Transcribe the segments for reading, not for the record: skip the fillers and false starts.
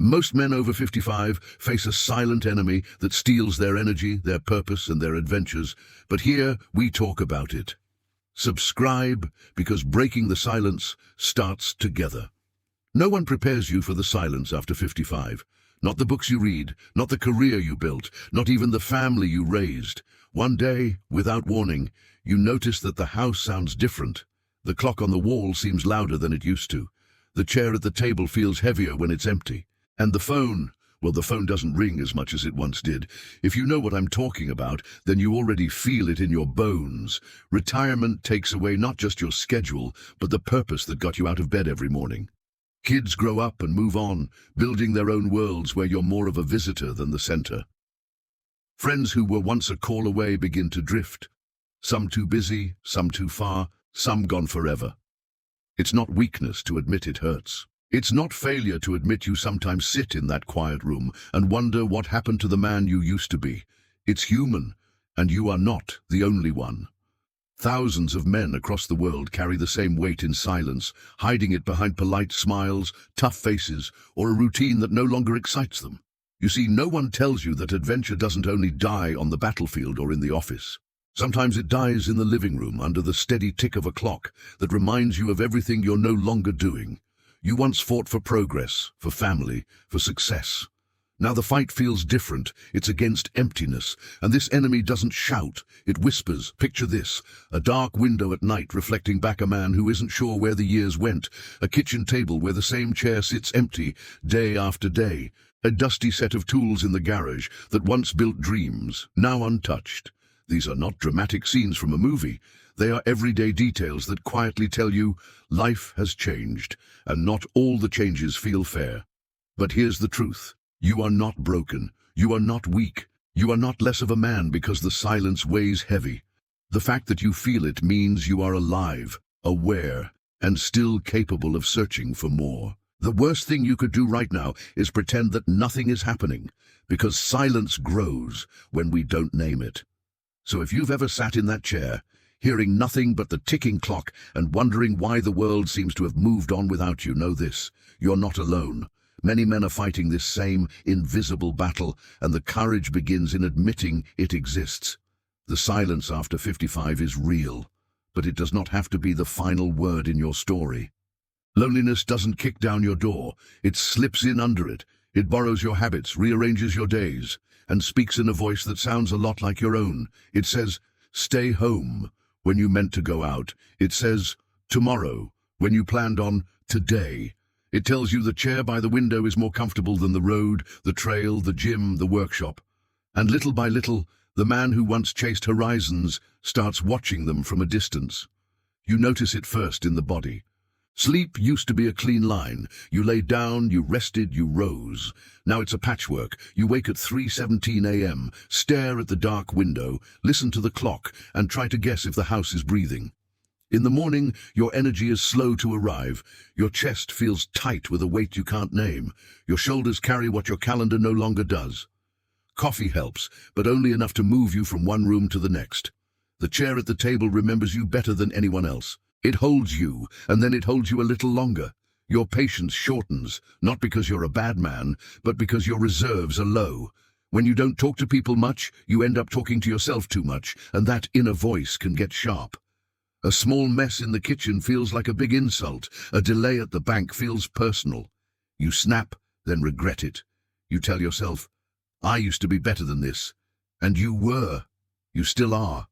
Most men over 55 face a silent enemy that steals their energy, their purpose, and their adventures, but here we talk about it. Subscribe, because breaking the silence starts together. No one prepares you for the silence after 55. Not the books you read, not the career you built, not even the family you raised. One day, without warning, you notice that the house sounds different. The clock on the wall seems louder than it used to. The chair at the table feels heavier when it's empty. And the phone, well, the phone doesn't ring as much as it once did. If you know what I'm talking about, then you already feel it in your bones. Retirement takes away not just your schedule, but the purpose that got you out of bed every morning. Kids grow up and move on, building their own worlds where you're more of a visitor than the center. Friends who were once a call away begin to drift. Some too busy, some too far, some gone forever. It's not weakness to admit it hurts. It's not failure to admit you sometimes sit in that quiet room and wonder what happened to the man you used to be. It's human, and you are not the only one. Thousands of men across the world carry the same weight in silence, hiding it behind polite smiles, tough faces, or a routine that no longer excites them. You see, no one tells you that adventure doesn't only die on the battlefield or in the office. Sometimes it dies in the living room under the steady tick of a clock that reminds you of everything you're no longer doing. You once fought for progress, for family, for success. Now the fight feels different. It's against emptiness. And this enemy doesn't shout. It whispers. Picture this. A dark window at night reflecting back a man who isn't sure where the years went. A kitchen table where the same chair sits empty, day after day. A dusty set of tools in the garage that once built dreams, now untouched. These are not dramatic scenes from a movie. They are everyday details that quietly tell you life has changed, and not all the changes feel fair. But here's the truth. You are not broken. You are not weak. You are not less of a man because the silence weighs heavy. The fact that you feel it means you are alive, aware, and still capable of searching for more. The worst thing you could do right now is pretend that nothing is happening, because silence grows when we don't name it. So if you've ever sat in that chair, hearing nothing but the ticking clock and wondering why the world seems to have moved on without you, know this: you're not alone. Many men are fighting this same invisible battle, and the courage begins in admitting it exists. The silence after 55 is real, but it does not have to be the final word in your story. Loneliness doesn't kick down your door. It slips in under it. It borrows your habits, rearranges your days, and speaks in a voice that sounds a lot like your own. It says, "Stay home," when you meant to go out. It says, "Tomorrow," when you planned on today. It tells you the chair by the window is more comfortable than the road, the trail, the gym, the workshop. And little by little, the man who once chased horizons starts watching them from a distance. You notice it first in the body. Sleep used to be a clean line. You lay down, you rested, you rose. Now it's a patchwork. You wake at 3:17 a.m., stare at the dark window, listen to the clock, and try to guess if the house is breathing. In the morning, your energy is slow to arrive. Your chest feels tight with a weight you can't name. Your shoulders carry what your calendar no longer does. Coffee helps, but only enough to move you from one room to the next. The chair at the table remembers you better than anyone else. It holds you, and then it holds you a little longer. Your patience shortens, not because you're a bad man, but because your reserves are low. When you don't talk to people much, you end up talking to yourself too much, and that inner voice can get sharp. A small mess in the kitchen feels like a big insult. A delay at the bank feels personal. You snap, then regret it. You tell yourself, "I used to be better than this." And you were. You still are.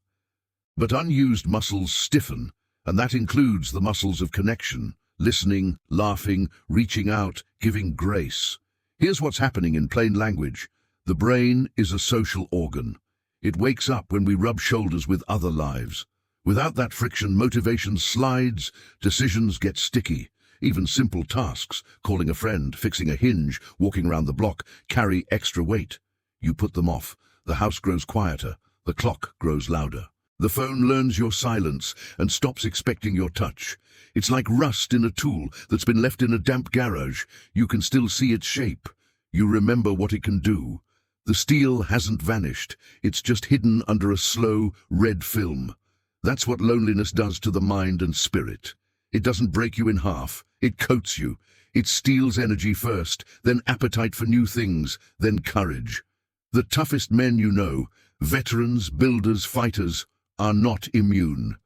But unused muscles stiffen, and that includes the muscles of connection, listening, laughing, reaching out, giving grace. Here's what's happening in plain language. The brain is a social organ. It wakes up when we rub shoulders with other lives. Without that friction, motivation slides, decisions get sticky. Even simple tasks, calling a friend, fixing a hinge, walking around the block, carry extra weight. You put them off. The house grows quieter. The clock grows louder. The phone learns your silence and stops expecting your touch. It's like rust in a tool that's been left in a damp garage. You can still see its shape. You remember what it can do. The steel hasn't vanished. It's just hidden under a slow, red film. That's what loneliness does to the mind and spirit. It doesn't break you in half. It coats you. It steals energy first, then appetite for new things, then courage. The toughest men you know, veterans, builders, fighters, are not immune.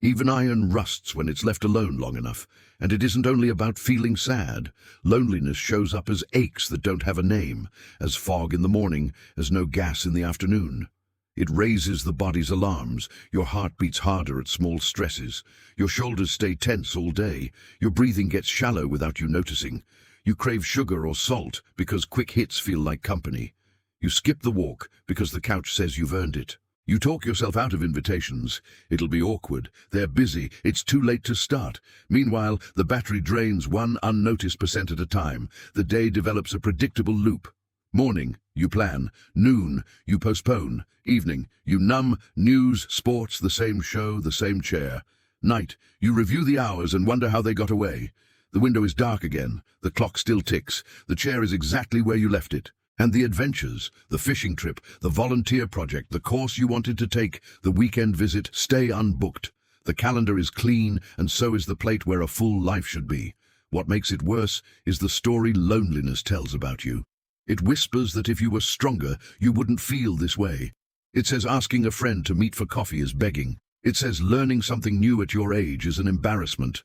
Even iron rusts when it's left alone long enough, and it isn't only about feeling sad. Loneliness shows up as aches that don't have a name, as fog in the morning, as no gas in the afternoon. It raises the body's alarms. Your heart beats harder at small stresses. Your shoulders stay tense all day. Your breathing gets shallow without you noticing. You crave sugar or salt because quick hits feel like company. You skip the walk because the couch says you've earned it. You talk yourself out of invitations. It'll be awkward. They're busy. It's too late to start. Meanwhile, the battery drains 1 unnoticed percent at a time. The day develops a predictable loop. Morning, you plan. Noon, you postpone. Evening, you numb. News, sports, the same show, the same chair. Night, you review the hours and wonder how they got away. The window is dark again. The clock still ticks. The chair is exactly where you left it. And the adventures, the fishing trip, the volunteer project, the course you wanted to take, the weekend visit, stay unbooked. The calendar is clean, and so is the plate where a full life should be. What makes it worse is the story loneliness tells about you. It whispers that if you were stronger, you wouldn't feel this way. It says asking a friend to meet for coffee is begging. It says learning something new at your age is an embarrassment.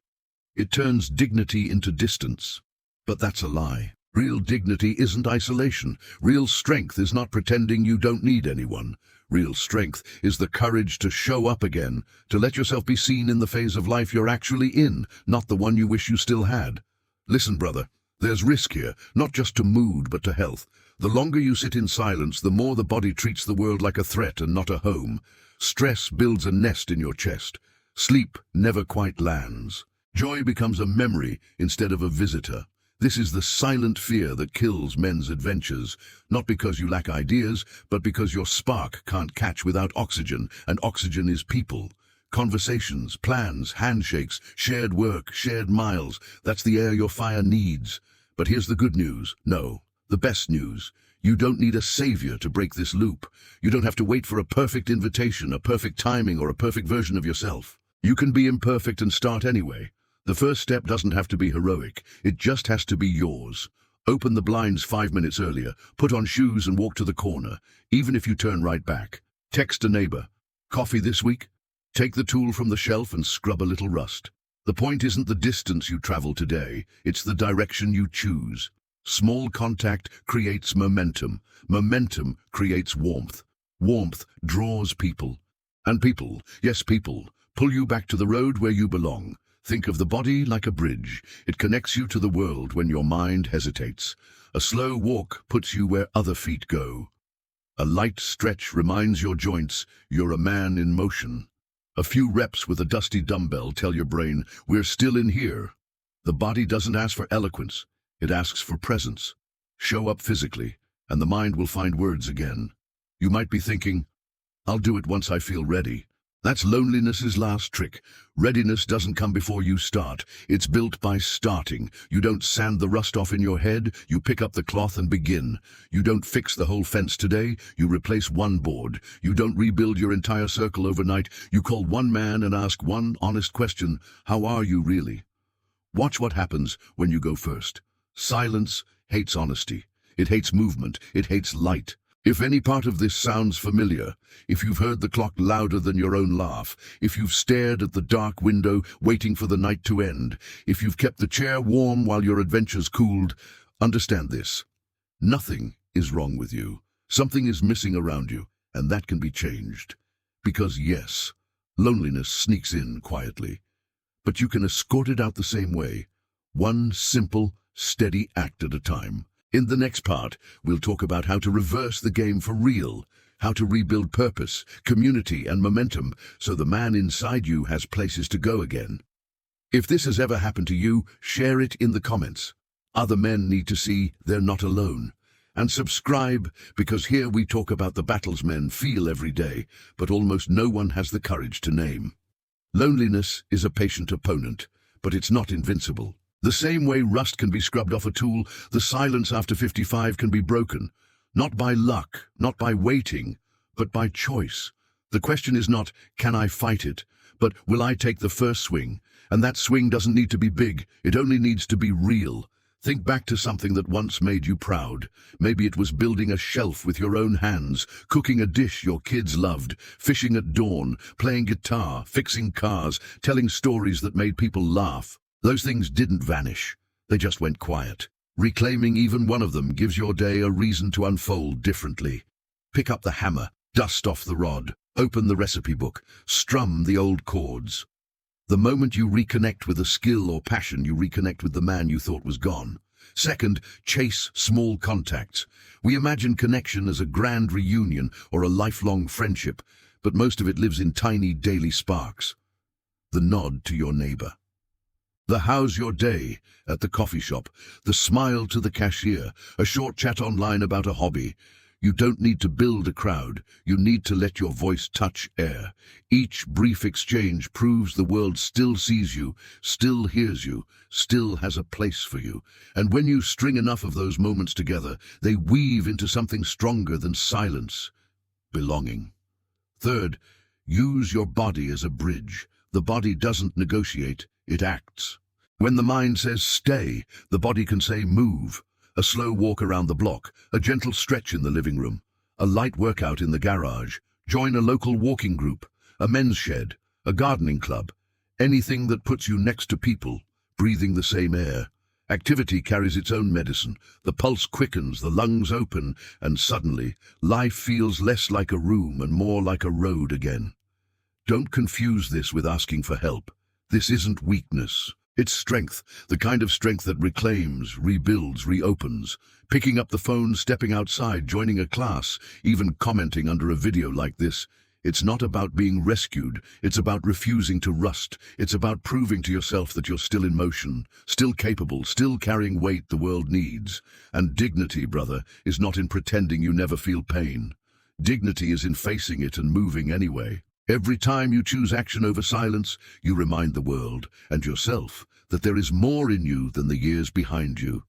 It turns dignity into distance. But that's a lie. Real dignity isn't isolation. Real strength is not pretending you don't need anyone. Real strength is the courage to show up again, to let yourself be seen in the phase of life you're actually in, not the one you wish you still had. Listen, brother, there's risk here, not just to mood but to health. The longer you sit in silence, the more the body treats the world like a threat and not a home. Stress builds a nest in your chest. Sleep never quite lands. Joy becomes a memory instead of a visitor. This is the silent fear that kills men's adventures, not because you lack ideas, but because your spark can't catch without oxygen, and oxygen is people. Conversations, plans, handshakes, shared work, shared miles, that's the air your fire needs. But here's the good news. No, the best news. You don't need a savior to break this loop. You don't have to wait for a perfect invitation, a perfect timing, or a perfect version of yourself. You can be imperfect and start anyway. The first step doesn't have to be heroic. It just has to be yours. Open the blinds 5 minutes earlier, put on shoes and walk to the corner, even if you turn right back. Text a neighbor. Coffee this week? Take the tool from the shelf and scrub a little rust. The point isn't the distance you travel today, it's the direction you choose. Small contact creates momentum. Momentum creates warmth. Warmth draws people. And people, yes people, pull you back to the road where you belong. Think of the body like a bridge. It connects you to the world when your mind hesitates. A slow walk puts you where other feet go. A light stretch reminds your joints you're a man in motion. A few reps with a dusty dumbbell tell your brain, we're still in here. The body doesn't ask for eloquence, it asks for presence. Show up physically, and the mind will find words again. You might be thinking, I'll do it once I feel ready. That's loneliness's last trick. Readiness doesn't come before you start. It's built by starting. You don't sand the rust off in your head. You pick up the cloth and begin. You don't fix the whole fence today. You replace one board. You don't rebuild your entire circle overnight. You call one man and ask one honest question. How are you really? Watch what happens when you go first. Silence hates honesty. It hates movement. It hates light. If any part of this sounds familiar, if you've heard the clock louder than your own laugh, if you've stared at the dark window waiting for the night to end, if you've kept the chair warm while your adventures cooled, understand this. Nothing is wrong with you. Something is missing around you, and that can be changed. Because yes, loneliness sneaks in quietly, but you can escort it out the same way, one simple, steady act at a time. In the next part, we'll talk about how to reverse the game for real, how to rebuild purpose, community, and momentum so the man inside you has places to go again. If this has ever happened to you, share it in the comments. Other men need to see they're not alone. And subscribe, because here we talk about the battles men feel every day, but almost no one has the courage to name. Loneliness is a patient opponent, but it's not invincible. The same way rust can be scrubbed off a tool, the silence after 55 can be broken. Not by luck, not by waiting, but by choice. The question is not, can I fight it? But will I take the first swing? And that swing doesn't need to be big, it only needs to be real. Think back to something that once made you proud. Maybe it was building a shelf with your own hands, cooking a dish your kids loved, fishing at dawn, playing guitar, fixing cars, telling stories that made people laugh. Those things didn't vanish. They just went quiet. Reclaiming even one of them gives your day a reason to unfold differently. Pick up the hammer, dust off the rod, open the recipe book, strum the old chords. The moment you reconnect with a skill or passion, you reconnect with the man you thought was gone. Second, chase small contacts. We imagine connection as a grand reunion or a lifelong friendship, but most of it lives in tiny daily sparks. The nod to your neighbor. The how's your day at the coffee shop, the smile to the cashier, a short chat online about a hobby. You don't need to build a crowd, you need to let your voice touch air. Each brief exchange proves the world still sees you, still hears you, still has a place for you. And when you string enough of those moments together, they weave into something stronger than silence: belonging. Third, use your body as a bridge. The body doesn't negotiate, it acts. When the mind says stay, the body can say move. A slow walk around the block, a gentle stretch in the living room, a light workout in the garage, join a local walking group, a men's shed, a gardening club, anything that puts you next to people, breathing the same air. Activity carries its own medicine. The pulse quickens, the lungs open, and suddenly, life feels less like a room and more like a road again. Don't confuse this with asking for help. This isn't weakness. It's strength, the kind of strength that reclaims, rebuilds, reopens. Picking up the phone, stepping outside, joining a class, even commenting under a video like this. It's not about being rescued, it's about refusing to rust. It's about proving to yourself that you're still in motion, still capable, still carrying weight the world needs. And dignity, brother, is not in pretending you never feel pain. Dignity is in facing it and moving anyway. Every time you choose action over silence, you remind the world, and yourself, that there is more in you than the years behind you.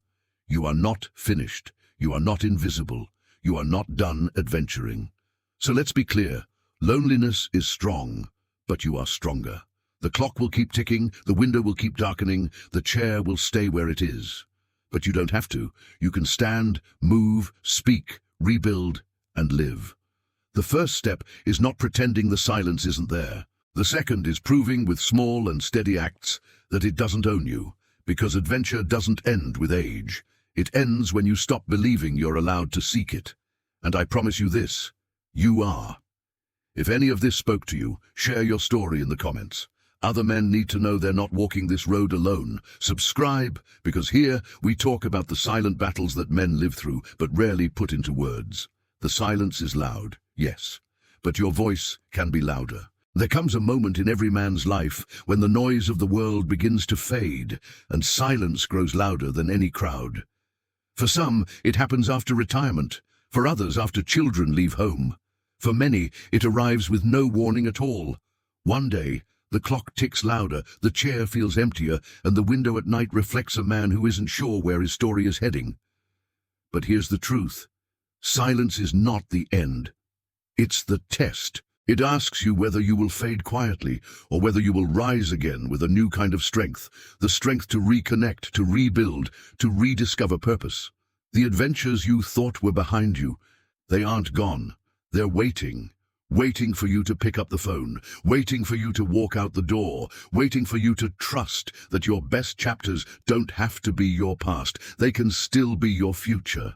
You are not finished. You are not invisible. You are not done adventuring. So let's be clear. Loneliness is strong, but you are stronger. The clock will keep ticking, the window will keep darkening, the chair will stay where it is. But you don't have to. You can stand, move, speak, rebuild, and live. The first step is not pretending the silence isn't there. The second is proving with small and steady acts that it doesn't own you, because adventure doesn't end with age. It ends when you stop believing you're allowed to seek it. And I promise you this, you are. If any of this spoke to you, share your story in the comments. Other men need to know they're not walking this road alone. Subscribe, because here we talk about the silent battles that men live through, but rarely put into words. The silence is loud, yes, but your voice can be louder. There comes a moment in every man's life when the noise of the world begins to fade and silence grows louder than any crowd. For some, it happens after retirement. For others, after children leave home. For many, it arrives with no warning at all. One day, the clock ticks louder, the chair feels emptier, and the window at night reflects a man who isn't sure where his story is heading. But here's the truth. Silence is not the end. It's the test. It asks you whether you will fade quietly or whether you will rise again with a new kind of strength, the strength to reconnect, to rebuild, to rediscover purpose. The adventures you thought were behind you, they aren't gone. They're waiting for you to pick up the phone, waiting for you to walk out the door, waiting for you to trust that your best chapters don't have to be your past. They can still be your future.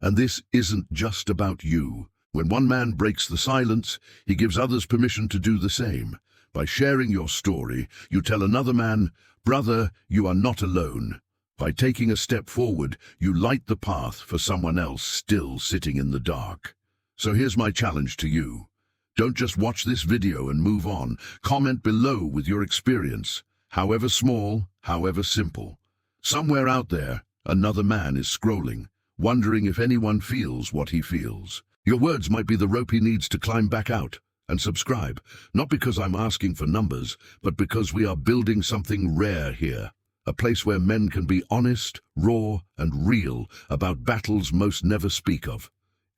And this isn't just about you. When one man breaks the silence, he gives others permission to do the same. By sharing your story, you tell another man, brother, you are not alone. By taking a step forward, you light the path for someone else still sitting in the dark. So here's my challenge to you. Don't just watch this video and move on. Comment below with your experience, however small, however simple. Somewhere out there, another man is scrolling, wondering if anyone feels what he feels. Your words might be the rope he needs to climb back out. And subscribe, not because I'm asking for numbers, but because we are building something rare here. A place where men can be honest, raw, and real about battles most never speak of.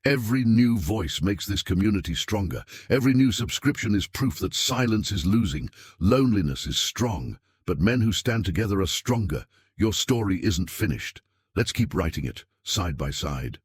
Every new voice makes this community stronger. Every new subscription is proof that silence is losing, loneliness is strong, but men who stand together are stronger. Your story isn't finished. Let's keep writing it, side by side.